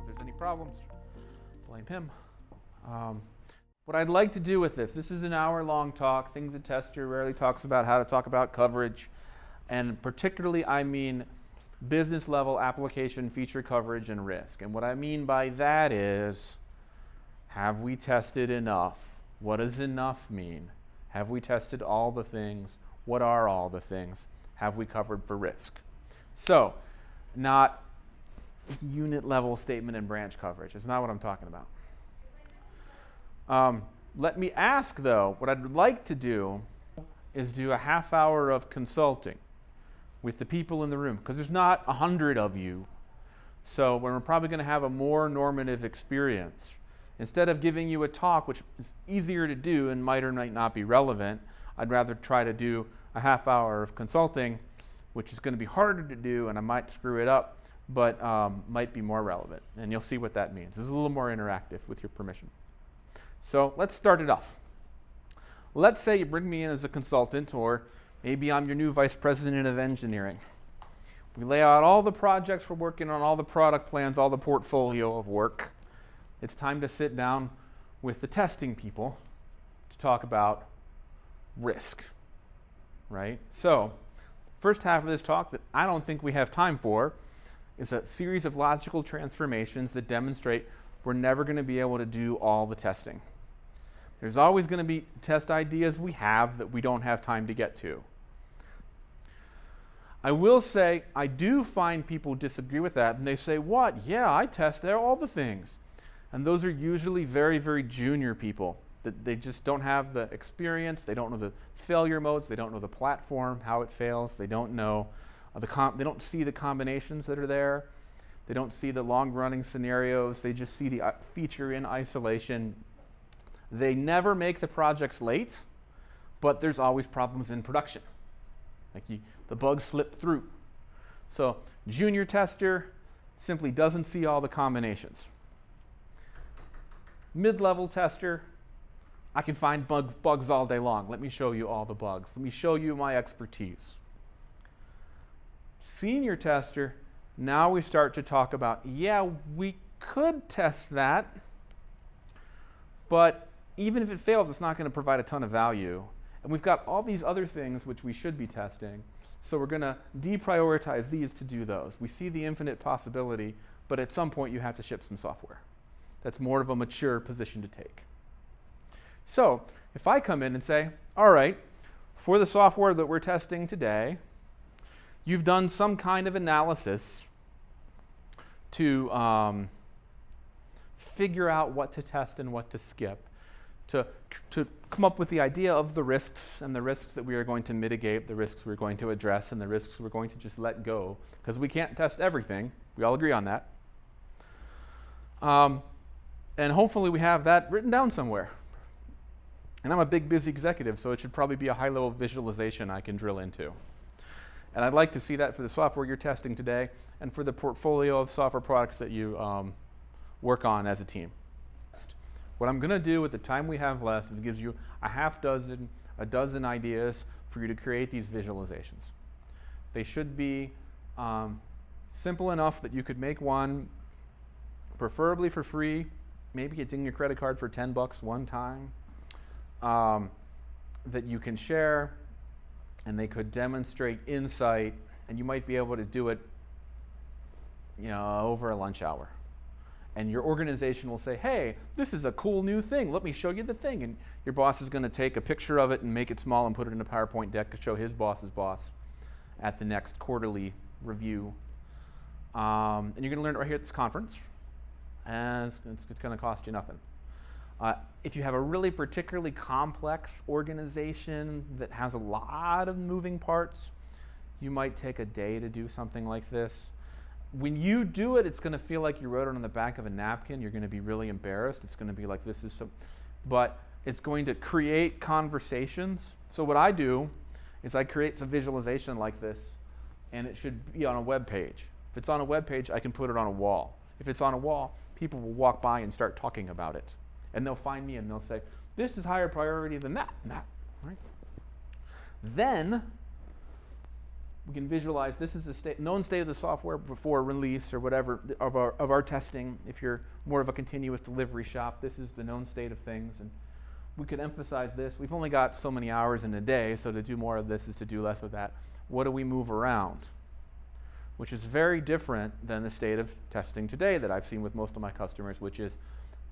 if there's any problems, blame him. What I'd like to do with this is an hour-long talk. Things a tester rarely talks about, how to talk about coverage. And particularly, I mean business-level application feature coverage and risk. And what I mean by that is, have we tested enough? What does enough mean? Have we tested all the things? What are all the things? Have we covered for risk? So, not unit-level statement and branch coverage. It's not what I'm talking about. Let me ask, though, what I'd like to do is do a half hour of consulting with the people in the room, because there's not 100 of you. So we're probably going to have a more normative experience. Instead of giving you a talk, which is easier to do and might or might not be relevant, I'd rather try to do a half hour of consulting, which is going to be harder to do, and I might screw it up, but might be more relevant. And you'll see what that means. It's a little more interactive with your permission. So let's start it off. Let's say you bring me in as a consultant, or maybe I'm your new vice president of engineering. We lay out all the projects we're working on, all the product plans, all the portfolio of work. It's time to sit down with the testing people to talk about risk, right? So, first half of this talk that I don't think we have time for is a series of logical transformations that demonstrate we're never going to be able to do all the testing. There's always going to be test ideas we have that we don't have time to get to. I will say, I do find people disagree with that, and they say, what? Yeah, I test all the things. And those are usually very, very junior people. That they just don't have the experience, they don't know the failure modes, they don't know the platform, how it fails, they don't know, they don't see the combinations that are there, they don't see the long-running scenarios, they just see the feature in isolation. They never make the projects late, but there's always problems in production. Like the bugs slip through. So junior tester simply doesn't see all the combinations. Mid-level tester, I can find bugs all day long. Let me show you all the bugs. Let me show you my expertise. Senior tester, now we start to talk about, yeah, we could test that, but even if it fails, it's not going to provide a ton of value. And we've got all these other things which we should be testing, so we're going to deprioritize these to do those. We see the infinite possibility, but at some point you have to ship some software. That's more of a mature position to take. So if I come in and say, all right, for the software that we're testing today, you've done some kind of analysis to figure out what to test and what to skip, to come up with the idea of the risks and the risks that we are going to mitigate, the risks we're going to address, and the risks we're going to just let go, because we can't test everything. We all agree on that. And hopefully we have that written down somewhere. And I'm a big, busy executive, so it should probably be a high-level visualization I can drill into. And I'd like to see that for the software you're testing today and for the portfolio of software products that you work on as a team. What I'm going to do with the time we have left is gives you a dozen ideas for you to create these visualizations. They should be simple enough that you could make one, preferably for free, maybe getting your credit card for $10 one time, that you can share, and they could demonstrate insight, and you might be able to do it, over a lunch hour. And your organization will say, hey, this is a cool new thing. Let me show you the thing. And your boss is going to take a picture of it and make it small and put it in a PowerPoint deck to show his boss's boss at the next quarterly review. And you're going to learn it right here at this conference. And it's going to cost you nothing. If you have a really particularly complex organization that has a lot of moving parts, you might take a day to do something like this. When you do it, it's going to feel like you wrote it on the back of a napkin. You're going to be really embarrassed. It's going to be like, this is so, but it's going to create conversations. So what I do is I create some visualization like this, and it should be on a web page. If it's on a web page, I can put it on a wall. If it's on a wall, people will walk by and start talking about it. And they'll find me and they'll say, this is higher priority than that, and that, right? Then We can visualize this is the known state of the software before release or whatever of our testing. If you're more of a continuous delivery shop, this is the known state of things. And we could emphasize this. We've only got so many hours in a day, so to do more of this is to do less of that. What do we move around? Which is very different than the state of testing today that I've seen with most of my customers, which is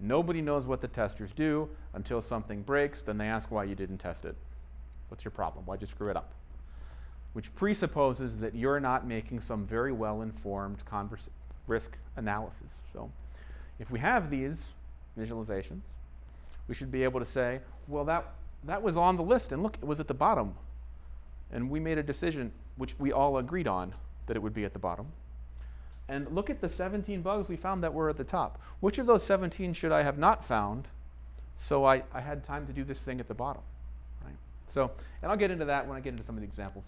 nobody knows what the testers do until something breaks, then they ask why you didn't test it. What's your problem? Why'd you screw it up? Which presupposes that you're not making some very well-informed risk analysis. So if we have these visualizations, we should be able to say, well, that was on the list, and look, it was at the bottom. And we made a decision, which we all agreed on, that it would be at the bottom. And look at the 17 bugs we found that were at the top. Which of those 17 should I have not found so I had time to do this thing at the bottom? Right? So, and I'll get into that when I get into some of the examples.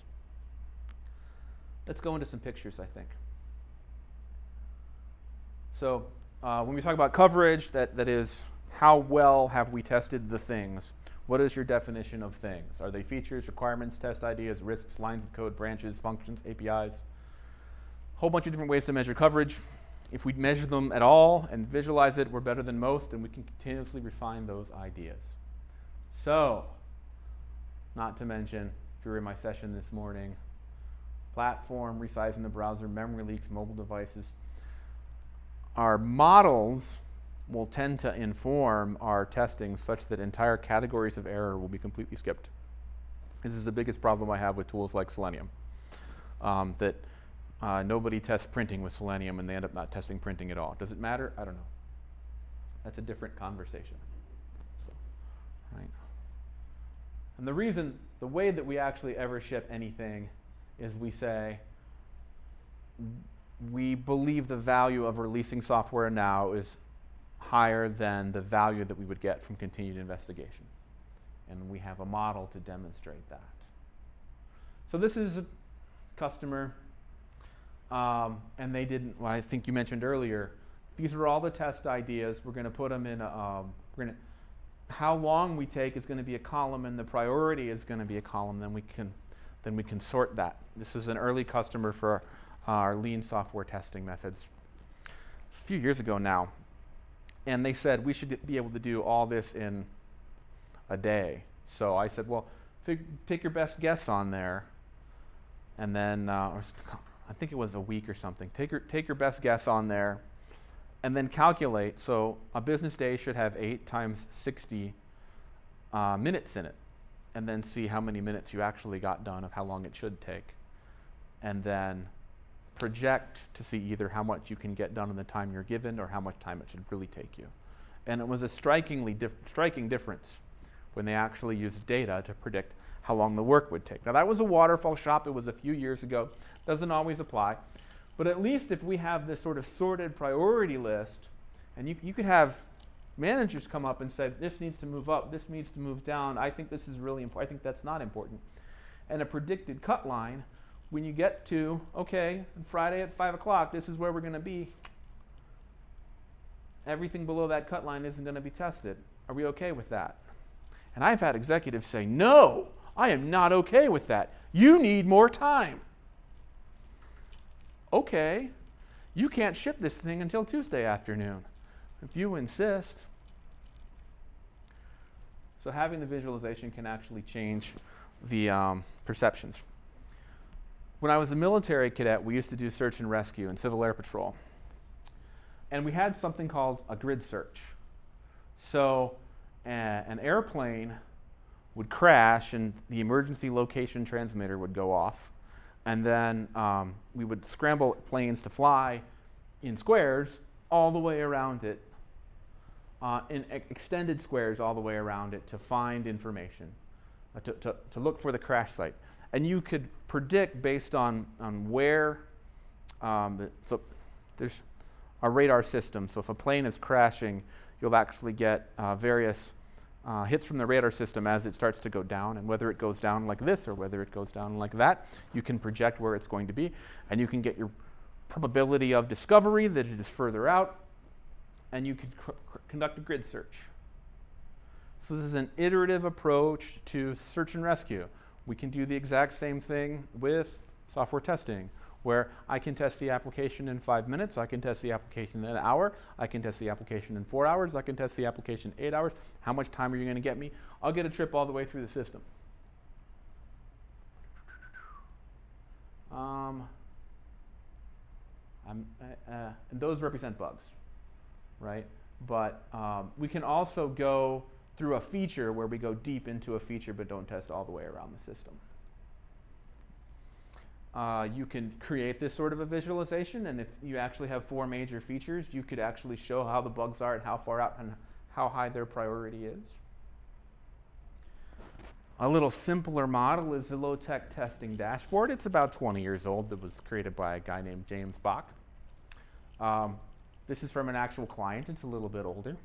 Let's go into some pictures, I think. So when we talk about coverage, that is how well have we tested the things? What is your definition of things? Are they features, requirements, test ideas, risks, lines of code, branches, functions, APIs? A whole bunch of different ways to measure coverage. If we measure them at all and visualize it, we're better than most, and we can continuously refine those ideas. So, not to mention, if you were in my session this morning, platform, resizing the browser, memory leaks, mobile devices. Our models will tend to inform our testing such that entire categories of error will be completely skipped. This is the biggest problem I have with tools like Selenium. Nobody tests printing with Selenium and they end up not testing printing at all. Does it matter? I don't know. That's a different conversation. So, right. And the way that we actually ever ship anything is we say, we believe the value of releasing software now is higher than the value that we would get from continued investigation. And we have a model to demonstrate that. So this is a customer, and they didn't, well, I think you mentioned earlier, these are all the test ideas. We're going to put them in how long we take is going to be a column, and the priority is going to be a column. Then we can sort that. This is an early customer for our lean software testing methods. It's a few years ago now. And they said we should be able to do all this in a day. So I said, well, take your best guess on there. And then I think it was a week or something. Take your best guess on there. And then calculate. So a business day should have 8 times 60 minutes in it. And then see how many minutes you actually got done of how long it should take. And then project to see either how much you can get done in the time you're given or how much time it should really take you. And it was a striking difference when they actually used data to predict how long the work would take. Now that was a waterfall shop. It was a few years ago. Doesn't always apply. But at least if we have this sort of sorted priority list, and you could have managers come up and say, this needs to move up, this needs to move down, I think this is really important, I think that's not important. And a predicted cut line, when you get to, okay, Friday at 5 o'clock, this is where we're going to be. Everything below that cut line isn't going to be tested. Are we okay with that? And I've had executives say, no, I am not okay with that. You need more time. Okay, you can't ship this thing until Tuesday afternoon. If you insist. So having the visualization can actually change the perceptions. When I was a military cadet, we used to do search and rescue in Civil Air Patrol. And we had something called a grid search. So an airplane would crash and the emergency location transmitter would go off. And then we would scramble planes to fly in squares all the way around it, in extended squares all the way around it to find information, to look for the crash site. And you could predict based on where, so there's a radar system. So if a plane is crashing, you'll actually get various hits from the radar system as it starts to go down, and whether it goes down like this or whether it goes down like that, you can project where it's going to be, and you can get your probability of discovery that it is further out, and you can conduct a grid search. So this is an iterative approach to search and rescue. We can do the exact same thing with software testing, where I can test the application in 5 minutes, I can test the application in an hour, I can test the application in 4 hours, I can test the application in 8 hours. How much time are you going to get me? I'll get a trip all the way through the system. And those represent bugs, right? But we can also go through a feature where we go deep into a feature but don't test all the way around the system. You can create this sort of a visualization, and if you actually have 4 major features, you could actually show how the bugs are and how far out and how high their priority is. A little simpler model is the low-tech testing dashboard. It's about 20 years old. It was created by a guy named James Bach. This is from an actual client. It's a little bit older.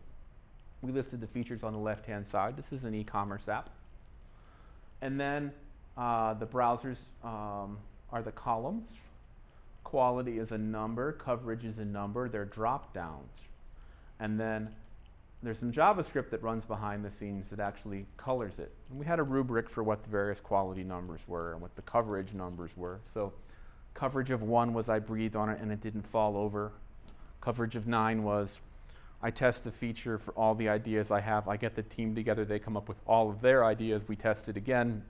We listed the features on the left-hand side. This is an e-commerce app. And then the browsers are the columns. Quality is a number. Coverage is a number. They're drop-downs. And then there's some JavaScript that runs behind the scenes that actually colors it. And we had a rubric for what the various quality numbers were and what the coverage numbers were. So coverage of 1 was I breathed on it and it didn't fall over. Coverage of 9 was I test the feature for all the ideas I have. I get the team together. They come up with all of their ideas. We test it again.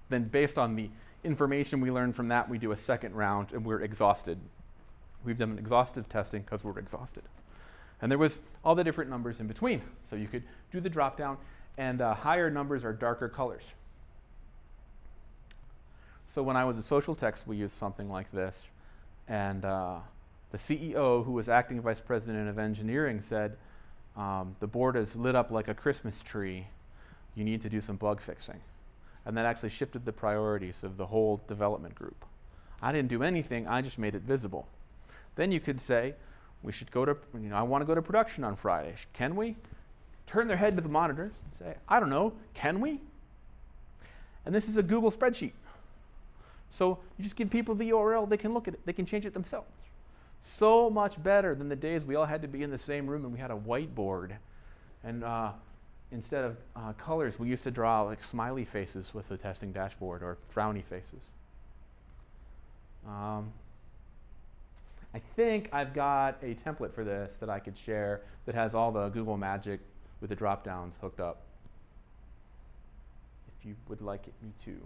Then based on the information we learn from that, we do a second round and we're exhausted. We've done exhaustive testing because we're exhausted. And there was all the different numbers in between. So you could do the drop down, and higher numbers are darker colors. So when I was at Social Text, we used something like this. And the CEO, who was acting vice president of engineering, said, the board is lit up like a Christmas tree. You need to do some bug fixing. And that actually shifted the priorities of the whole development group. I didn't do anything, I just made it visible. Then you could say, we should go to, I want to go to production on Friday. Can we? Turn their head to the monitors and say, I don't know, can we? And this is a Google spreadsheet. So you just give people the URL, they can look at it, they can change it themselves. So much better than the days we all had to be in the same room and we had a whiteboard. And instead of colors, we used to draw like smiley faces with the testing dashboard or frowny faces. I think I've got a template for this that I could share that has all the Google magic with the drop-downs hooked up, if you would like me to.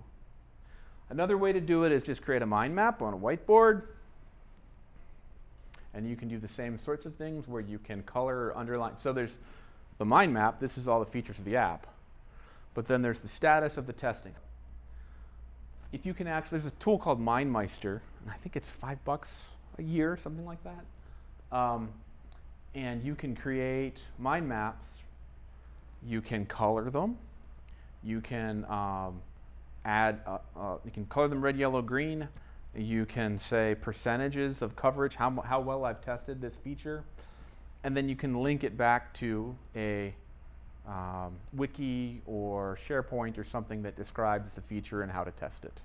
Another way to do it is just create a mind map on a whiteboard. And you can do the same sorts of things where you can color or underline. So there's the mind map. This is all the features of the app. But then there's the status of the testing. If you can actually, there's a tool called MindMeister, and I think it's $5 a year, something like that. And you can create mind maps. You can color them. You can you can color them red, yellow, green. You can say percentages of coverage, how well I've tested this feature. And then you can link it back to a wiki or SharePoint or something that describes the feature and how to test it.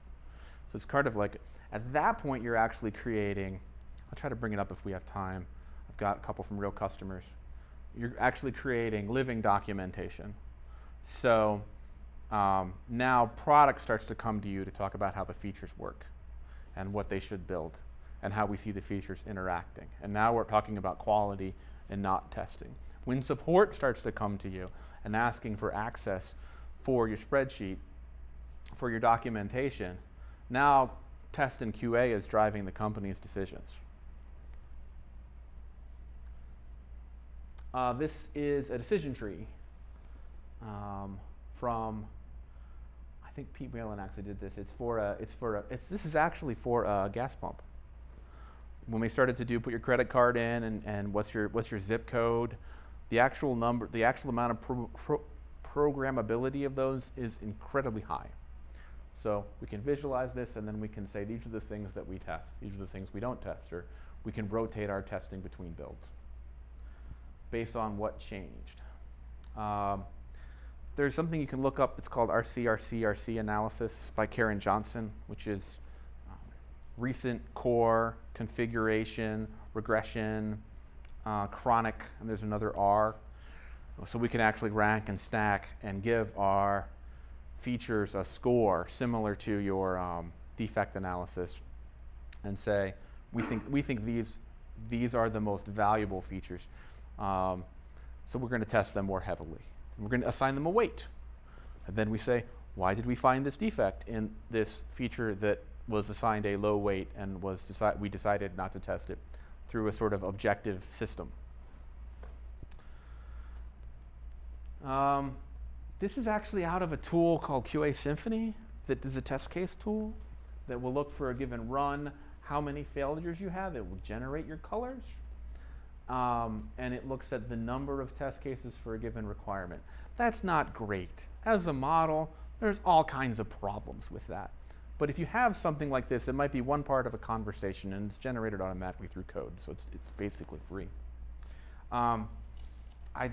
So it's kind of like, at that point, you're actually creating, I'll try to bring it up if we have time. I've got a couple from real customers. You're actually creating living documentation. So now product starts to come to you to talk about how the features work and what they should build and how we see the features interacting. And now we're talking about quality and not testing. When support starts to come to you and asking for access for your spreadsheet, for your documentation, now test and QA is driving the company's decisions. This is a decision tree from, I think Pete Whalen actually did this. This is actually for a gas pump. When we started to do put your credit card in and what's your zip code, the actual number, the actual amount of programmability of those is incredibly high. So we can visualize this and then we can say these are the things that we test, these are the things we don't test, or we can rotate our testing between builds based on what changed. There's something you can look up, it's called RC analysis by Karen Johnson, which is recent core, configuration, regression, chronic, and there's another R. So we can actually rank and stack and give our features a score similar to your defect analysis and say, we think these are the most valuable features. So we're going to test them more heavily. And we're going to assign them a weight. And then we say, why did we find this defect in this feature that was assigned a low weight and we decided not to test it through a sort of objective system? This is actually out of a tool called QA Symphony that is a test case tool that will look for a given run, how many failures you have. It will generate your colors. And it looks at the number of test cases for a given requirement. That's not great. As a model, there's all kinds of problems with that. But if you have something like this, it might be one part of a conversation, and it's generated automatically through code, so it's basically free.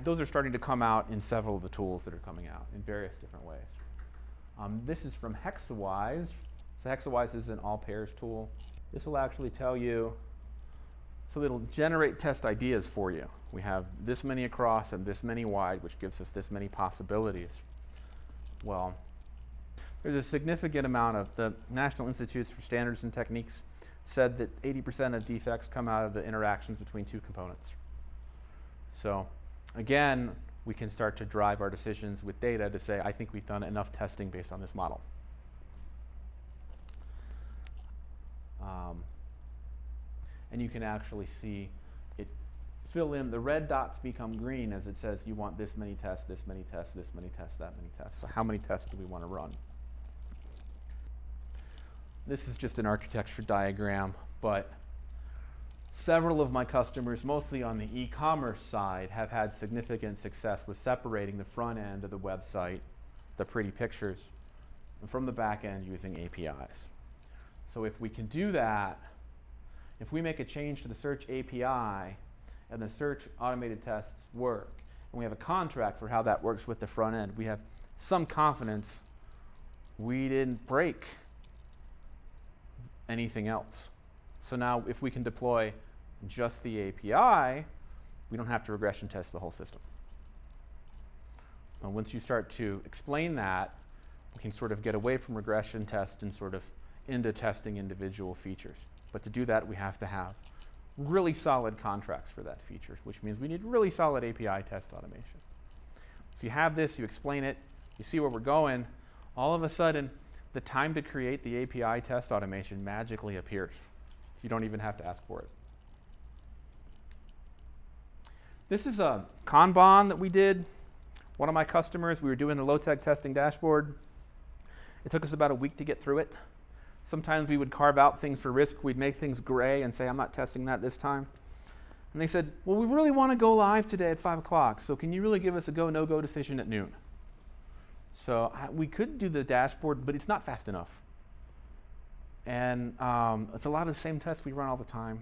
Those are starting to come out in several of the tools that are coming out in various different ways. This is from Hexawise. So Hexawise is an all-pairs tool. This will actually tell you, so it'll generate test ideas for you. We have this many across and this many wide, which gives us this many possibilities. Well, there's a significant amount of the National Institutes for Standards and Techniques said that 80% of defects come out of the interactions between two components. So again, we can start to drive our decisions with data to say, I think we've done enough testing based on this model. And you can actually see it fill in. The red dots become green as it says you want this many tests, this many tests, this many tests, that many tests. So how many tests do we want to run? This is just an architecture diagram, but several of my customers, mostly on the e-commerce side, have had significant success with separating the front end of the website, the pretty pictures, from the back end using APIs. So if we can do that, if we make a change to the search API and the search automated tests work, and we have a contract for how that works with the front end, we have some confidence we didn't break anything else. So now if we can deploy just the API, we don't have to regression test the whole system. And once you start to explain that, we can sort of get away from regression tests and sort of into testing individual features. But to do that, we have to have really solid contracts for that feature, which means we need really solid API test automation. So you have this, you explain it, you see where we're going, all of a sudden, the time to create the API test automation magically appears. You don't even have to ask for it. This is a Kanban that we did. One of my customers, we were doing the low-tech testing dashboard. It took us about a week to get through it. Sometimes we would carve out things for risk. We'd make things gray and say, I'm not testing that this time. And they said, well, we really want to go live today at 5 o'clock, so can you really give us a go, no-go decision at noon? So we could do the dashboard, but it's not fast enough. And it's a lot of the same tests we run all the time.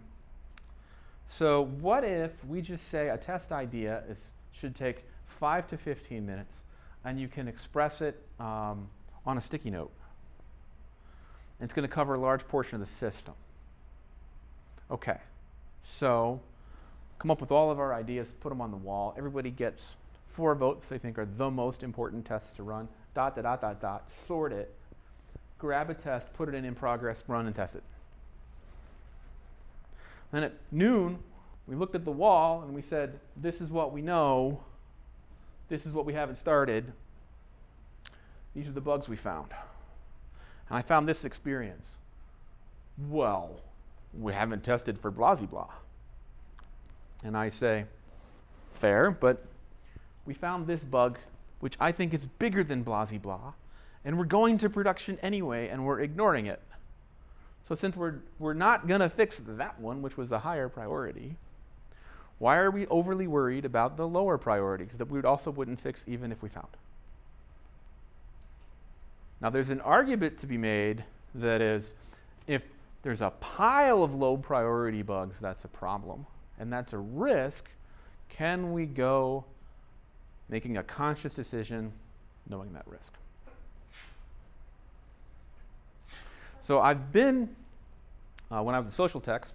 So what if we just say a test idea should take 5 to 15 minutes, and you can express it on a sticky note. It's going to cover a large portion of the system. Okay, so come up with all of our ideas, put them on the wall. Everybody gets 4 votes they think are the most important tests to run. ... Sort it. Grab a test, put it in progress, run and test it. Then at noon, we looked at the wall and we said, this is what we know. This is what we haven't started. These are the bugs we found. And I found this experience. Well, we haven't tested for blah, blah. And I say, fair, but we found this bug, which I think is bigger than blah, blah. And we're going to production anyway, and we're ignoring it. So since we're not going to fix that one, which was a higher priority, why are we overly worried about the lower priorities that we wouldn't fix even if we found? Now there's an argument to be made that is, if there's a pile of low priority bugs, that's a problem, and that's a risk, can we go making a conscious decision knowing that risk? So I've been, when I was a social text,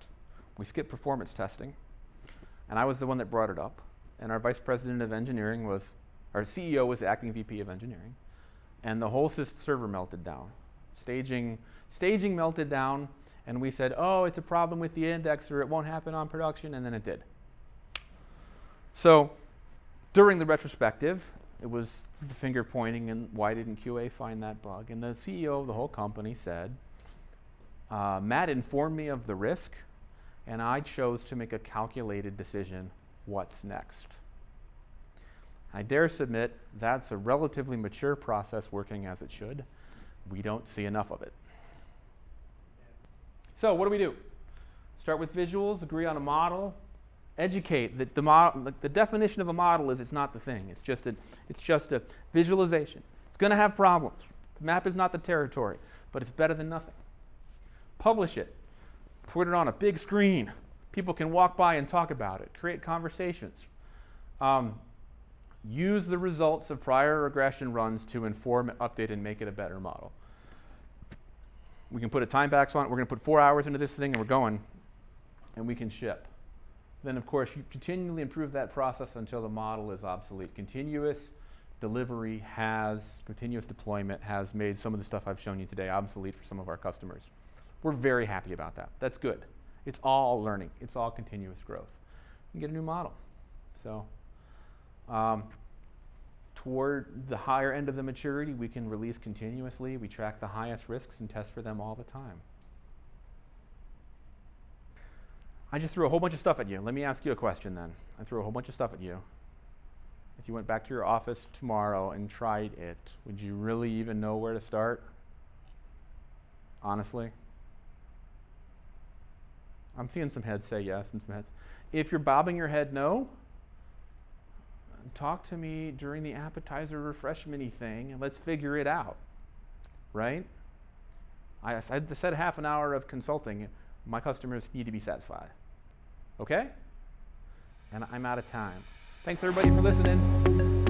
we skipped performance testing, and I was the one that brought it up, and our vice president of engineering was, our CEO was the acting VP of engineering, and the whole server melted down. Staging Staging melted down, and we said, oh, it's a problem with the indexer, it won't happen on production, and then it did. So during the retrospective, it was the finger pointing and why didn't QA find that bug? And the CEO of the whole company said, Matt informed me of the risk, and I chose to make a calculated decision, what's next? I dare submit that's a relatively mature process working as it should. We don't see enough of it. So what do we do? Start with visuals, agree on a model, educate that the definition of a model is it's not the thing. It's just a visualization. It's going to have problems. The map is not the territory, but it's better than nothing. Publish it. Put it on a big screen. People can walk by and talk about it. Create conversations. Use the results of prior regression runs to inform, update, and make it a better model. We can put a time box on it. We're going to put 4 hours into this thing, and we're going, and we can ship. Then, of course, you continually improve that process until the model is obsolete. Continuous delivery continuous deployment has made some of the stuff I've shown you today obsolete for some of our customers. We're very happy about that. That's good. It's all learning. It's all continuous growth. You can get a new model. So toward the higher end of the maturity, we can release continuously. We track the highest risks and test for them all the time. I just threw a whole bunch of stuff at you. Let me ask you a question then. I threw a whole bunch of stuff at you. If you went back to your office tomorrow and tried it, would you really even know where to start? Honestly? I'm seeing some heads say yes and some heads. If you're bobbing your head no, talk to me during the appetizer refreshment-y thing and let's figure it out, right? I said half an hour of consulting. My customers need to be satisfied, okay? And I'm out of time. Thanks everybody for listening.